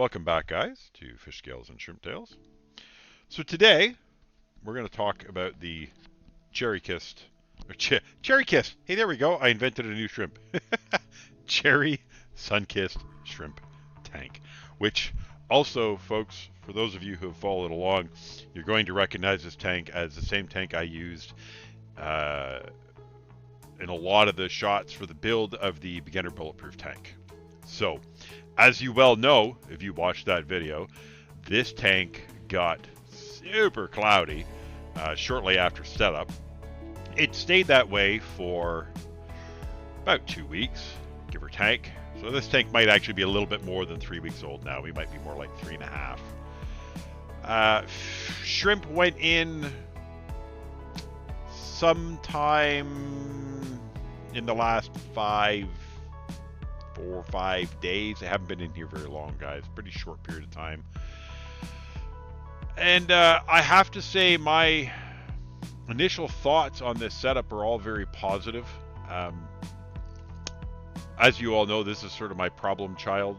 Welcome back, guys, to Fish Scales and Shrimp Tails. So today we're going to talk about the Cherry Kissed, Cherry Kissed. Hey, there we go. I invented a new shrimp. Cherry Sunkist Shrimp Tank, which also, folks, for those of you who have followed along, you're going to recognize this tank as the same tank I used in a lot of the shots for the build of the Beginner Bulletproof Tank. So, as you well know, if you watched that video, this tank got super cloudy shortly after setup. It stayed that way for about 2 weeks, give or take. So this tank might actually be a little bit more than 3 weeks old now. We might be more like 3.5. Shrimp went in sometime in the last 4 or 5 days. They haven't been in here very long, guys. Pretty short period of time. And I have to say my initial thoughts on this setup are all very positive. As you all know, this is sort of my problem child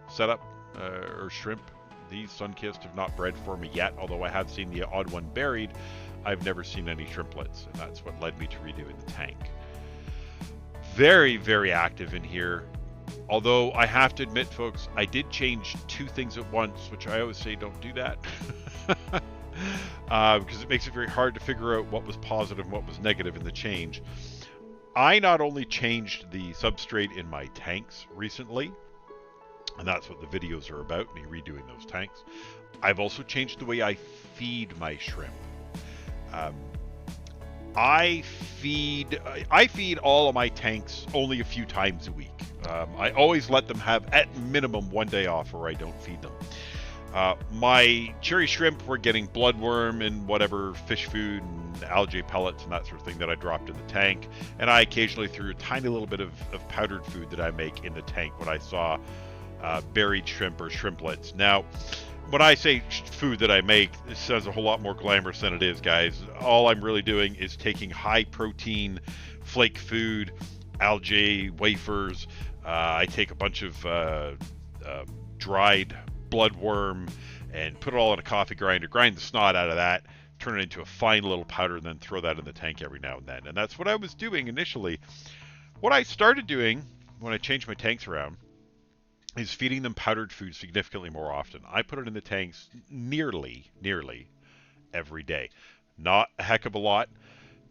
setup, or shrimp. These Sunkist have not bred for me yet, although I have seen the odd one buried. I've never seen any shrimplets, and that's what led me to redoing the tank. Very, very active in here. Although I have to admit, folks, I did change 2 things at once, which I always say don't do that. Because it makes it very hard to figure out what was positive and what was negative in the change. I not only changed the substrate in my tanks recently, and that's what the videos are about, me redoing those tanks. I've also changed the way I feed my shrimp. I feed all of my tanks only a few times a week. I always let them have at minimum 1 day off or I don't feed them. My cherry shrimp were getting bloodworm and whatever fish food and algae pellets and that sort of thing that I dropped in the tank. And I occasionally threw a tiny little bit of powdered food that I make in the tank when I saw buried shrimp or shrimplets. Now, when I say food that I make, it sounds a whole lot more glamorous than it is, guys. All I'm really doing is taking high protein flake food, algae, wafers. I take a bunch of dried bloodworm and put it all in a coffee grinder, grind the snot out of that, turn it into a fine little powder, and then throw that in the tank every now and then. And that's what I was doing initially. What I started doing when I changed my tanks around is feeding them powdered food significantly more often. I put it in the tanks nearly every day. Not a heck of a lot,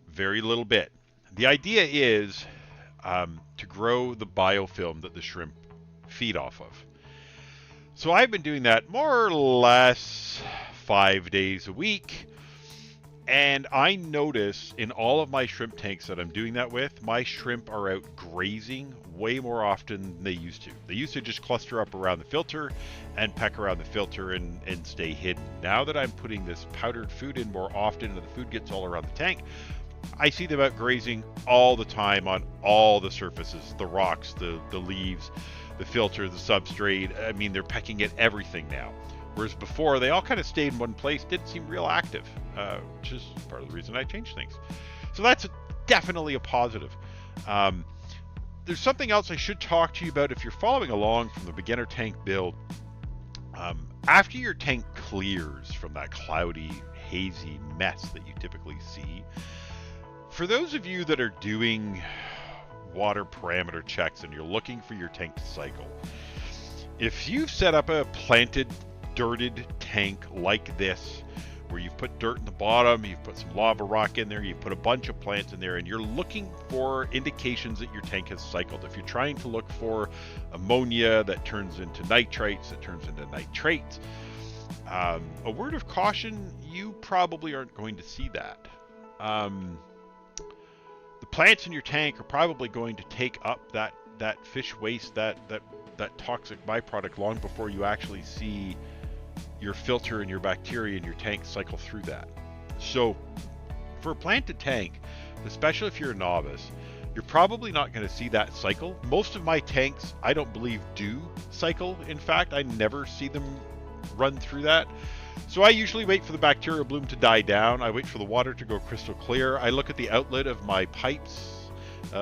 very little bit. The idea is to grow the biofilm that the shrimp feed off of. So I've been doing that more or less 5 days a week. And I notice in all of my shrimp tanks that I'm doing that with, my shrimp are out grazing way more often than they used to. They used to just cluster up around the filter and peck around the filter and stay hidden. Now that I'm putting this powdered food in more often and the food gets all around the tank, I see them out grazing all the time on all the surfaces, the rocks, the leaves, the filter, the substrate. I mean, they're pecking at everything now. Whereas before, they all kind of stayed in one place, didn't seem real active, which is part of the reason I changed things. So that's definitely a positive. There's something else I should talk to you about if you're following along from the beginner tank build. After your tank clears from that cloudy, hazy mess that you typically see, for those of you that are doing water parameter checks and you're looking for your tank to cycle, if you've set up a planted dirted tank like this, where you've put dirt in the bottom, you've put some lava rock in there, you've put a bunch of plants in there, and you're looking for indications that your tank has cycled. If you're trying to look for ammonia that turns into nitrites, that turns into nitrates, a word of caution, you probably aren't going to see that. The plants in your tank are probably going to take up that fish waste, that toxic byproduct long before you actually see your filter and your bacteria in your tank cycle through that. So for a planted tank, especially if you're a novice, you're probably not going to see that cycle. Most of my tanks, I don't believe, do cycle. In fact, I never see them run through that. So I usually wait for the bacterial bloom to die down. I wait for the water to go crystal clear. I look at the outlet of my pipes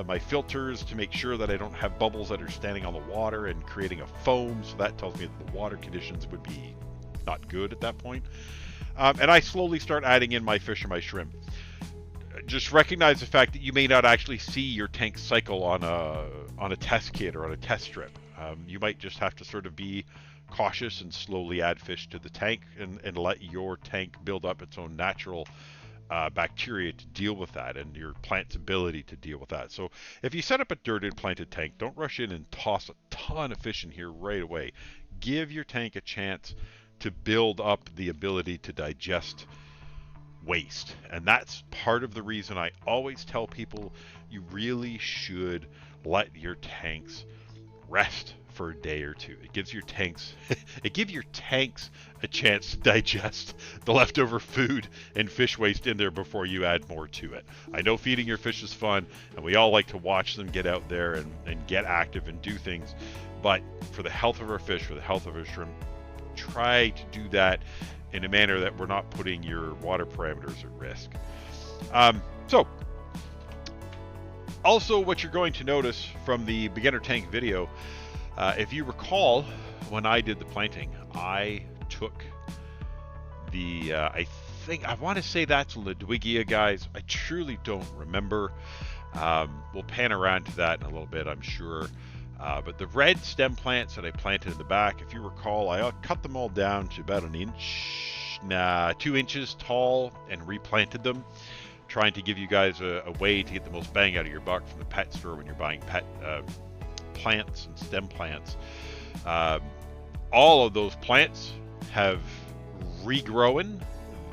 my filters to make sure that I don't have bubbles that are standing on the water and creating a foam, so that tells me that the water conditions would be not good at that point. And I slowly start adding in my fish and my shrimp. Just recognize the fact that you may not actually see your tank cycle on a test kit or on a test strip. You might just have to sort of be cautious and slowly add fish to the tank and let your tank build up its own natural bacteria to deal with that, and your plant's ability to deal with that. So if you set up a dirted planted tank, don't rush in and toss a ton of fish in here right away. Give your tank a chance to build up the ability to digest waste. And that's part of the reason I always tell people you really should let your tanks rest for a day or two. It gives your tanks a chance to digest the leftover food and fish waste in there before you add more to it. I know feeding your fish is fun, and we all like to watch them get out there and get active and do things, but for the health of our fish, for the health of our shrimp, try to do that in a manner that we're not putting your water parameters at risk. So also, what you're going to notice from the beginner tank video, if you recall, when I did the planting, I took the, I want to say that's Ludwigia, guys. I truly don't remember. We'll pan around to that in a little bit, I'm sure. But the red stem plants that I planted in the back, if you recall, I cut them all down to about 2 inches tall and replanted them, trying to give you guys a way to get the most bang out of your buck from the pet store when you're buying pet plants and stem plants. All of those plants have regrown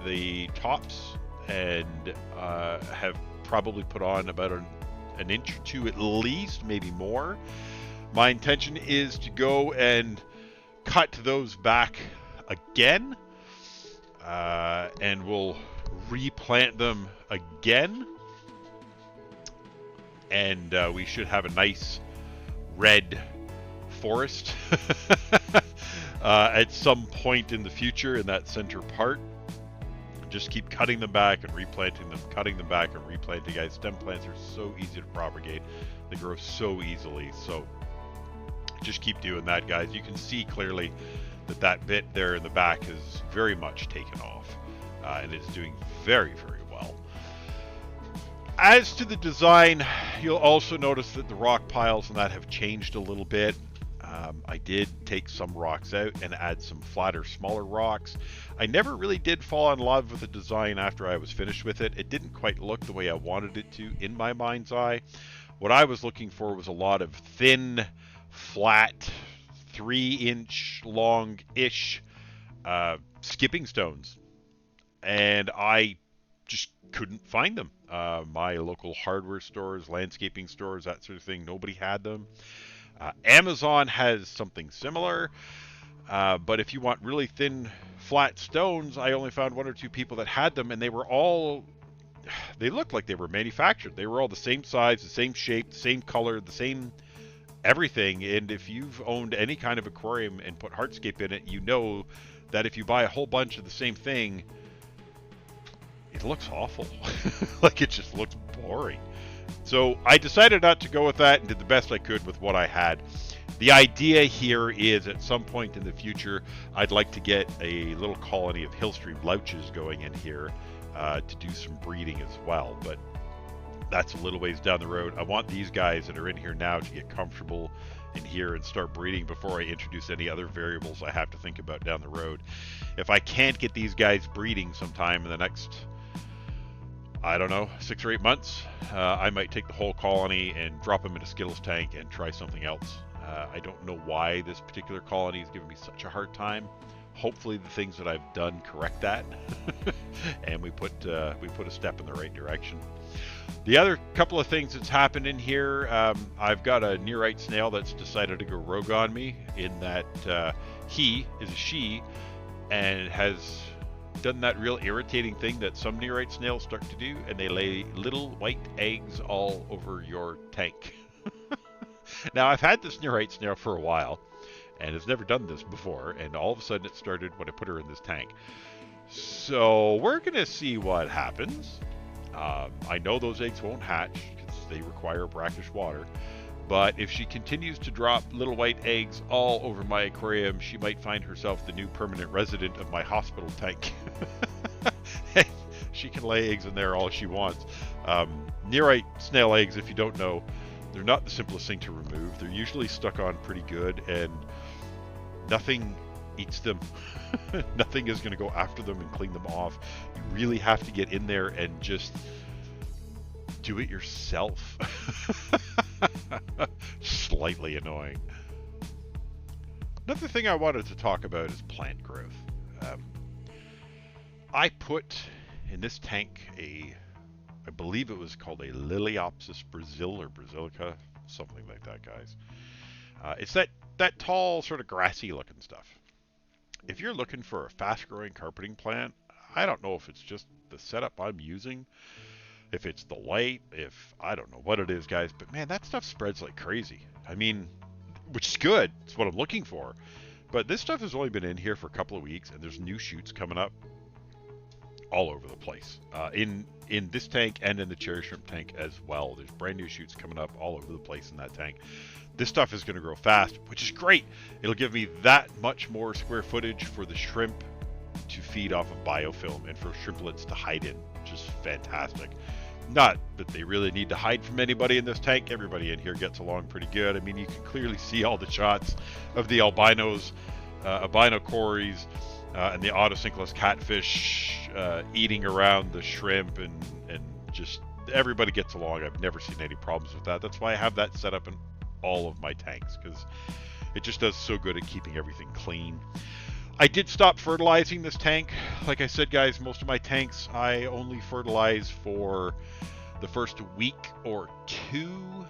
the tops and have probably put on about an inch or two at least, maybe more. My intention is to go and cut those back again, and we'll replant them again, and we should have a nice red forest at some point in the future in that center part. Just keep cutting them back and replanting them, cutting them back and replanting. Guys, stem plants are so easy to propagate. They grow so easily, so just keep doing that, guys. You can see clearly that bit there in the back is very much taken off, and it's doing very, very well. As to the design, you'll also notice that the rock piles and that have changed a little bit. I did take some rocks out and add some flatter, smaller rocks. I never really did fall in love with the design after I was finished with it. It didn't quite look the way I wanted it to in my mind's eye. What I was looking for was a lot of thin, flat, 3-inch long-ish skipping stones, and I just couldn't find them. My local hardware stores, landscaping stores, that sort of thing, nobody had them. Amazon has something similar, but if you want really thin, flat stones, I only found 1 or 2 people that had them, and they looked like they were manufactured. They were all the same size, the same shape, the same color, the same everything. And if you've owned any kind of aquarium and put hardscape in it, you know that if you buy a whole bunch of the same thing, it looks awful. Like, it just looks boring. So I decided not to go with that and did the best I could with what I had. The idea here is at some point in the future, I'd like to get a little colony of Hillstream louches going in here to do some breeding as well. But that's a little ways down the road. I want these guys that are in here now to get comfortable in here and start breeding before I introduce any other variables I have to think about down the road. If I can't get these guys breeding sometime in the next, I don't know, 6 or 8 months, I might take the whole colony and drop them in a Skittles tank and try something else. I don't know why this particular colony is giving me such a hard time. Hopefully the things that I've done correct that, and we put a step in the right direction. The other couple of things that's happened in here, I've got a nearite snail that's decided to go rogue on me, in that he is a she and has done that real irritating thing that some nearite snails start to do, and they lay little white eggs all over your tank. Now, I've had this nearite snail for a while and has never done this before, and all of a sudden it started when I put her in this tank. So we're gonna see what happens. I know those eggs won't hatch because they require brackish water. But if she continues to drop little white eggs all over my aquarium, she might find herself the new permanent resident of my hospital tank. She can lay eggs in there all she wants. Nearite snail eggs, if you don't know, they're not the simplest thing to remove. They're usually stuck on pretty good, and nothing eats them. Nothing is going to go after them and clean them off. You really have to get in there and just do it yourself. Slightly annoying. Another thing I wanted to talk about is plant growth. I put in this tank I believe it was called a Liliopsis Brazil or Brasilica, something like that, guys. It's that tall, sort of grassy looking stuff. If you're looking for a fast growing carpeting plant, I don't know if it's just the setup I'm using, if it's the light, if I don't know what it is, guys, but man, that stuff spreads like crazy. I mean, which is good. It's what I'm looking for. But this stuff has only been in here for a couple of weeks, and there's new shoots coming up all over the place. In this tank and in the cherry shrimp tank as well. There's brand new shoots coming up all over the place in that tank. This stuff is going to grow fast, which is great. It'll give me that much more square footage for the shrimp to feed off of biofilm and for shrimplets to hide in, which is fantastic. Not that they really need to hide from anybody in this tank. Everybody in here gets along pretty good. I mean, you can clearly see all the shots of the albinos, albino cories, and the autosynclus catfish eating around the shrimp, and just everybody gets along. I've never seen any problems with that. That's why I have that set up in all of my tanks, because it just does so good at keeping everything clean. I did stop fertilizing this tank. Like I said, guys, most of my tanks I only fertilize for the first week or two,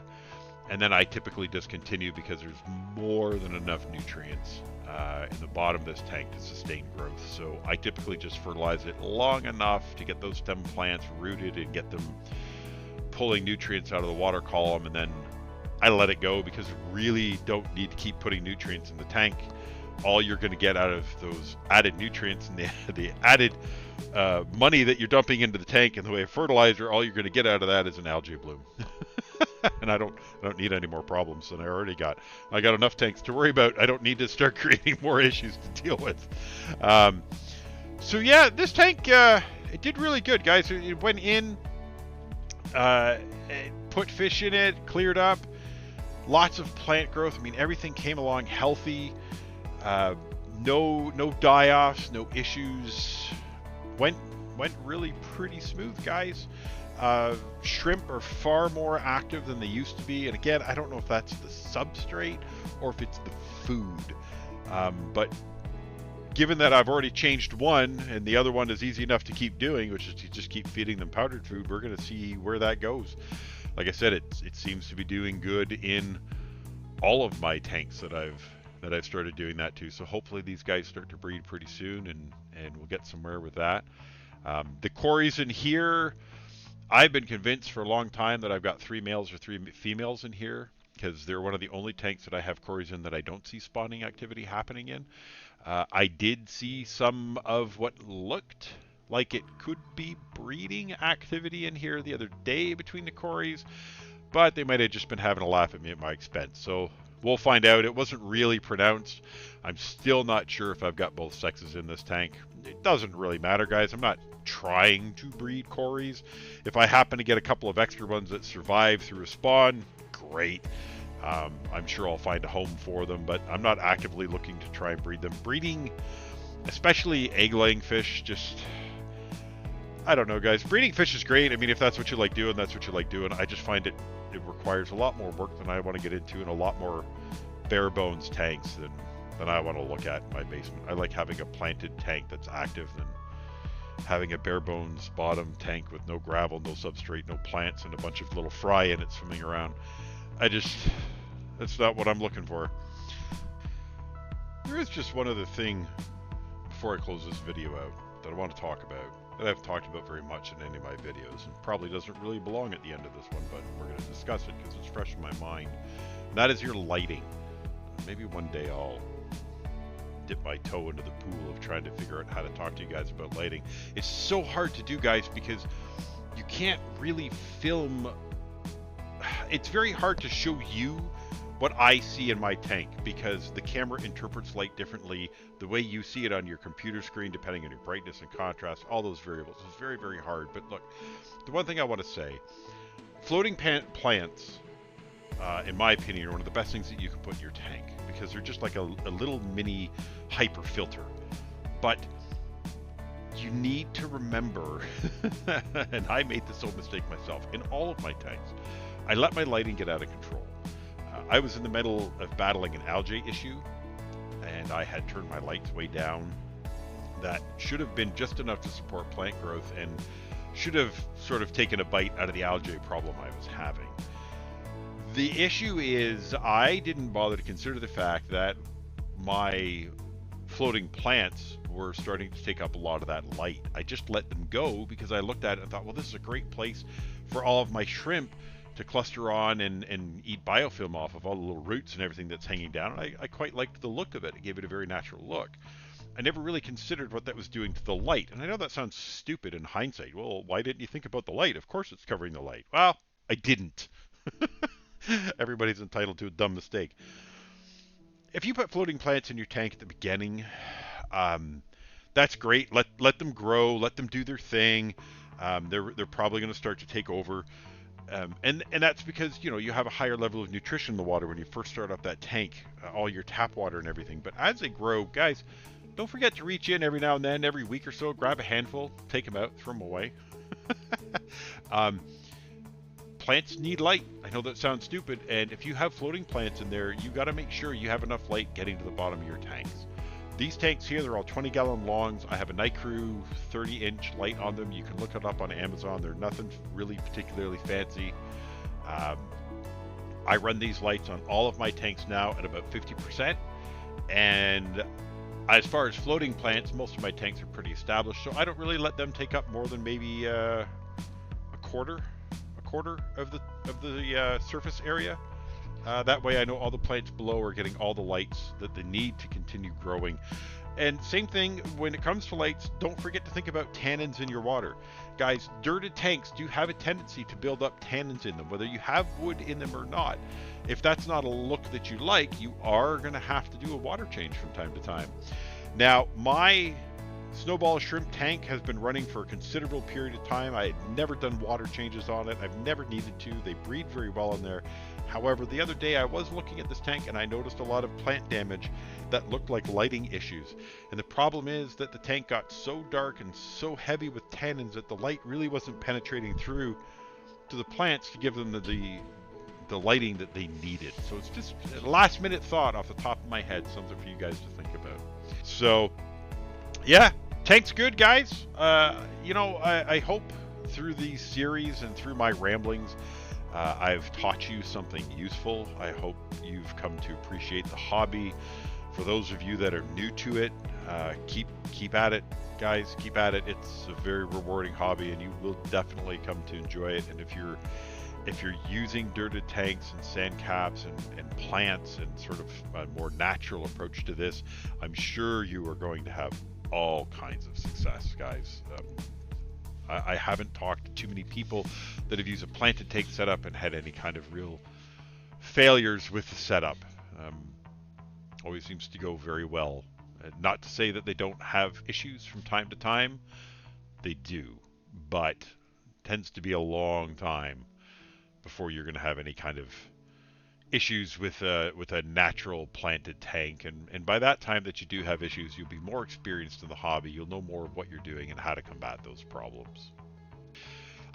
and then I typically discontinue because there's more than enough nutrients in the bottom of this tank to sustain growth. So I typically just fertilize it long enough to get those stem plants rooted and get them pulling nutrients out of the water column, and then I let it go, because really don't need to keep putting nutrients in the tank. All you're going to get out of those added nutrients and the added money that you're dumping into the tank in the way of fertilizer, all you're going to get out of that is an algae bloom. And I don't need any more problems than I already got. I got enough tanks to worry about. I don't need to start creating more issues to deal with. So yeah, this tank, it did really good, guys. It went in, put fish in it, cleared up, lots of plant growth. I mean, everything came along healthy. No die-offs, no issues. Went really pretty smooth, guys. Shrimp are far more active than they used to be, and again, I don't know if that's the substrate or if it's the food. But given that I've already changed one, and the other one is easy enough to keep doing, which is to just keep feeding them powdered food, we're going to see where that goes. Like I said, it seems to be doing good in all of my tanks that I've started doing that too. So hopefully these guys start to breed pretty soon, and we'll get somewhere with that. The cories in here, I've been convinced for a long time that I've got 3 males or 3 females in here, because they're one of the only tanks that I have cories in that I don't see spawning activity happening in. I did see some of what looked like it could be breeding activity in here the other day between the cories, but they might have just been having a laugh at me at my expense. So we'll find out. It wasn't really pronounced. I'm still not sure if I've got both sexes in this tank. It doesn't really matter, guys. I'm not trying to breed cories. If I happen to get a couple of extra ones that survive through a spawn, great. I'm sure I'll find a home for them, but I'm not actively looking to try and breed them. Breeding, especially egg-laying fish, just, I don't know, guys. Breeding fish is great. I mean, if that's what you like doing, that's what you like doing. I just find it requires a lot more work than I want to get into, and a lot more bare bones tanks than I want to look at in my basement. I like having a planted tank that's active than having a bare bones bottom tank with no gravel, no substrate, no plants, and a bunch of little fry in it swimming around. That's not what I'm looking for. There is just one other thing before I close this video out that I want to talk about, that I haven't talked about very much in any of my videos, and probably doesn't really belong at the end of this one, but we're going to discuss it because it's fresh in my mind. And that is your lighting. Maybe one day I'll dip my toe into the pool of trying to figure out how to talk to you guys about lighting. It's so hard to do, guys, because you can't really film it's very hard to show you what I see in my tank because the camera interprets light differently. The way you see it on your computer screen, depending on your brightness and contrast, all those variables is very, very hard. But look, the one thing I want to say, floating plants, in my opinion, are one of the best things that you can put in your tank because they're just like a little mini hyper filter. But you need to remember, and I made this old mistake myself, in all of my tanks, I let my lighting get out of control. I was in the middle of battling an algae issue, and I had turned my lights way down. That should have been just enough to support plant growth and should have sort of taken a bite out of the algae problem I was having. The issue is I didn't bother to consider the fact that my floating plants were starting to take up a lot of that light. I just let them go because I looked at it and thought, well, this is a great place for all of my shrimp to cluster on and eat biofilm off of all the little roots and everything that's hanging down. And I quite liked the look of it. It gave it a very natural look. I never really considered what that was doing to the light. And I know that sounds stupid in hindsight. Well, why didn't you think about the light? Of course it's covering the light. Well, I didn't. Everybody's entitled to a dumb mistake. If you put floating plants in your tank at the beginning, that's great. Let them grow. Let them do their thing. They're probably going to start to take over. And that's because, you know, you have a higher level of nutrition in the water when you first start up that tank, all your tap water and everything. But as they grow, guys, don't forget to reach in every now and then, every week or so, grab a handful, take them out, throw them away. Plants need light. I know that sounds stupid. And if you have floating plants in there, you got to make sure you have enough light getting to the bottom of your tanks. These tanks here, they're all 20-gallon longs. I have a Night Crew 30-inch light on them. You can look it up on Amazon. They're nothing really particularly fancy. I run these lights on all of my tanks now at about 50%. And as far as floating plants, most of my tanks are pretty established, so I don't really let them take up more than maybe a quarter of the surface area. That way I know all the plants below are getting all the lights that they need to continue growing. And same thing when it comes to lights, don't forget to think about tannins in your water. Guys, dirted tanks do have a tendency to build up tannins in them, whether you have wood in them or not. If that's not a look that you like, you are going to have to do a water change from time to time. Now, my snowball shrimp tank has been running for a considerable period of time. I had never done water changes on it. I've never needed to. They breed very well in there. However, the other day I was looking at this tank and I noticed a lot of plant damage that looked like lighting issues. And the problem is that the tank got so dark and so heavy with tannins that the light really wasn't penetrating through to the plants to give them the lighting that they needed. So it's just a last minute thought off the top of my head, something for you guys to think about. So yeah, tank's good, guys. You know, I hope through these series and through my ramblings, I've taught you something useful. I hope you've come to appreciate the hobby. For those of you that are new to it, keep at it, guys. Keep at it. It's a very rewarding hobby, and you will definitely come to enjoy it. And if you're using dirted tanks and sand caps and plants and sort of a more natural approach to this, I'm sure you are going to have all kinds of success, guys. I haven't talked to too many people that have used a planted tank setup and had any kind of real failures with the setup. Always seems to go very well. Not to say that they don't have issues from time to time. They do, but it tends to be a long time before you're going to have any kind of issues with a natural planted tank, and by that time that you do have issues, you'll be more experienced in the hobby. You'll know more of what you're doing and how to combat those problems.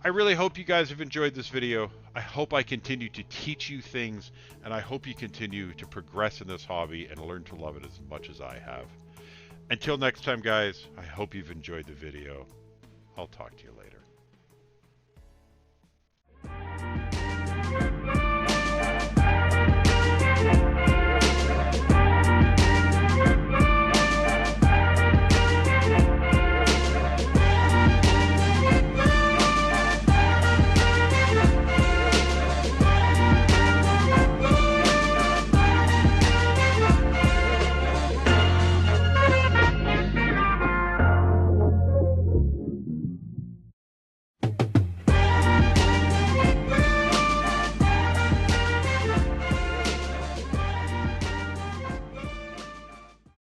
I really hope you guys have enjoyed this video. I hope I continue to teach you things, and I hope you continue to progress in this hobby and learn to love it as much as I have. Until next time, guys, I hope you've enjoyed the video. I'll talk to you later.